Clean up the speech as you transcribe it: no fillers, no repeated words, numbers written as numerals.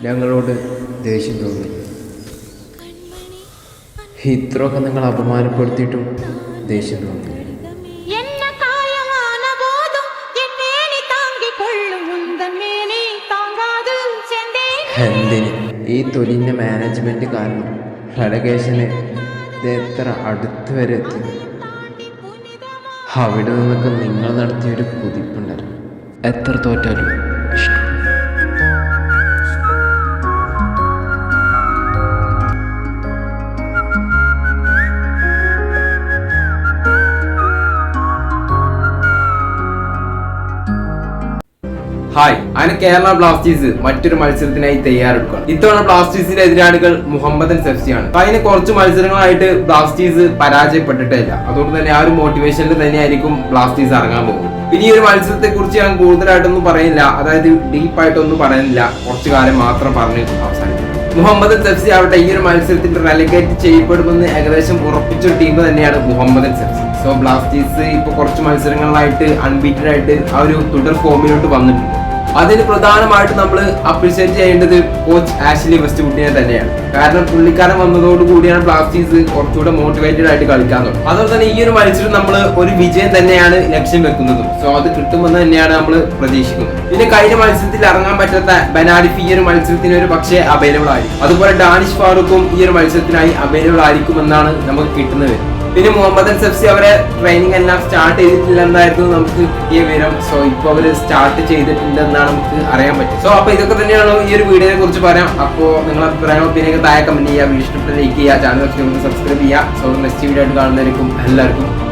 ഞങ്ങളോട് ദേഷ്യം തോന്നി. ഇത്രയൊക്കെ നിങ്ങൾ അപമാനപ്പെടുത്തിയിട്ടും ദേഷ്യം തോന്നി. എന്തിന് ഈ തൊലിഞ്ഞ മാനേജ്മെന്റ് കാരണം റെലഗേഷന് എത്ര അടുത്ത് വരെ എത്തി. അവിടെ നിന്നൊക്കെ നിങ്ങൾ നടത്തിയൊരു കുതിപ്പുണ്ടല്ലോ, എത്ര തോറ്റാലും ഇഷ്ടം. ഹായ്, അങ്ങനെ കേരള ബ്ലാസ്റ്റേഴ്സ് മറ്റൊരു മത്സരത്തിനായി തയ്യാറെടുക്കുകയാണ്. ഇത്തവണ ബ്ലാസ്റ്റേഴ്സിന്റെ എതിരാളികൾ മുഹമ്മദൻസ് FC ആണ്. കഴിഞ്ഞ കുറച്ച് മത്സരങ്ങളായിട്ട് ബ്ലാസ്റ്റേഴ്സ് പരാജയപ്പെട്ടിട്ടില്ല. അതുകൊണ്ട് തന്നെ ആ ഒരു മോട്ടിവേഷനിൽ തന്നെയായിരിക്കും ബ്ലാസ്റ്റേഴ്സ് ഇറങ്ങാൻ പോകുന്നത്. പിന്നെ ഈ ഒരു മത്സരത്തെ കുറിച്ച് ഞാൻ കൂടുതലായിട്ടൊന്നും പറയുന്നില്ല, അതായത് ഡീപ്പായിട്ടൊന്നും പറയുന്നില്ല, കുറച്ചു കാലം മാത്രം പറഞ്ഞ് അവസാനിക്കും. മുഹമ്മദൻസ് FC ആവട്ടെ ഈ ഒരു മത്സരത്തിൽ റെലഗേറ്റ് ചെയ്യപ്പെടുമെന്ന് ഏകദേശം ഉറപ്പിച്ചൊരു ടീം തന്നെയാണ് മുഹമ്മദൻസ് FC. സോ ബ്ലാസ്റ്റേഴ്സ് ഇപ്പൊ കുറച്ച് മത്സരങ്ങളിലായിട്ട് അൺബീറ്റഡ് ആയിട്ട് ആ ഒരു തുടർ ഫോമിലോട്ട് വന്നിട്ടുണ്ട്. അതിന് പ്രധാനമായിട്ട് നമ്മൾ അപ്രീഷിയേറ്റ് ചെയ്യേണ്ടത് കോച്ച് ആഷ്ലി വെസ്റ്റ്വുഡിനെ തന്നെയാണ്. കാരണം പുള്ളിക്കാരൻ വന്നതോടുകൂടിയാണ് ബ്ലാസ്റ്റേഴ്സ് കുറച്ചുകൂടെ മോട്ടിവേറ്റഡ് ആയിട്ട് കളിക്കാൻ തുടങ്ങും. അതുപോലെ തന്നെ ഈ ഒരു മത്സരം നമ്മൾ ഒരു വിജയം തന്നെയാണ് ലക്ഷ്യം വെക്കുന്നതും. സോ അത് കിട്ടുമെന്ന് തന്നെയാണ് നമ്മൾ പ്രതീക്ഷിക്കുന്നത്. പിന്നെ കഴിഞ്ഞ മത്സരത്തിൽ ഇറങ്ങാൻ പറ്റാത്ത ബനാരിഫ് ഈ ഒരു മത്സരത്തിന് ഒരു പക്ഷേ അവൈലബിൾ ആയിരിക്കും. അതുപോലെ ഡാനിഷ് ഫാറൂഖും ഈ ഒരു മത്സരത്തിനായി അവൈലബിൾ ആയിരിക്കുമെന്നാണ് നമുക്ക് കിട്ടുന്നത്. പിന്നെ മുഹമ്മദൻസ് FC അവരെ ട്രെയിനിങ് എല്ലാം സ്റ്റാർട്ട് ചെയ്തിട്ടില്ലെന്നായിരുന്നു നമുക്ക് കിട്ടിയ വിവരം. സോ ഇപ്പോൾ അവർ സ്റ്റാർട്ട് ചെയ്തിട്ടുണ്ടെന്നാണ് നമുക്ക് അറിയാൻ പറ്റും. സോ അപ്പോൾ ഇതൊക്കെ തന്നെയാണ് ഈ ഒരു വീഡിയോയെ കുറിച്ച് പറയാം. അപ്പോൾ നിങ്ങളുടെ അഭിപ്രായം പിന്നെ താഴെ കമന്റ് ചെയ്യുക, വീഡിയോ ഇഷ്ടപ്പെട്ട ലൈക്ക് ചെയ്യുക, ചാനൽ സബ്സ്ക്രൈബ് ചെയ്യുക. സോ നെക്സ്റ്റ് വീഡിയോ ആയിട്ട് കാണുന്നതായിരിക്കും. എല്ലാവർക്കും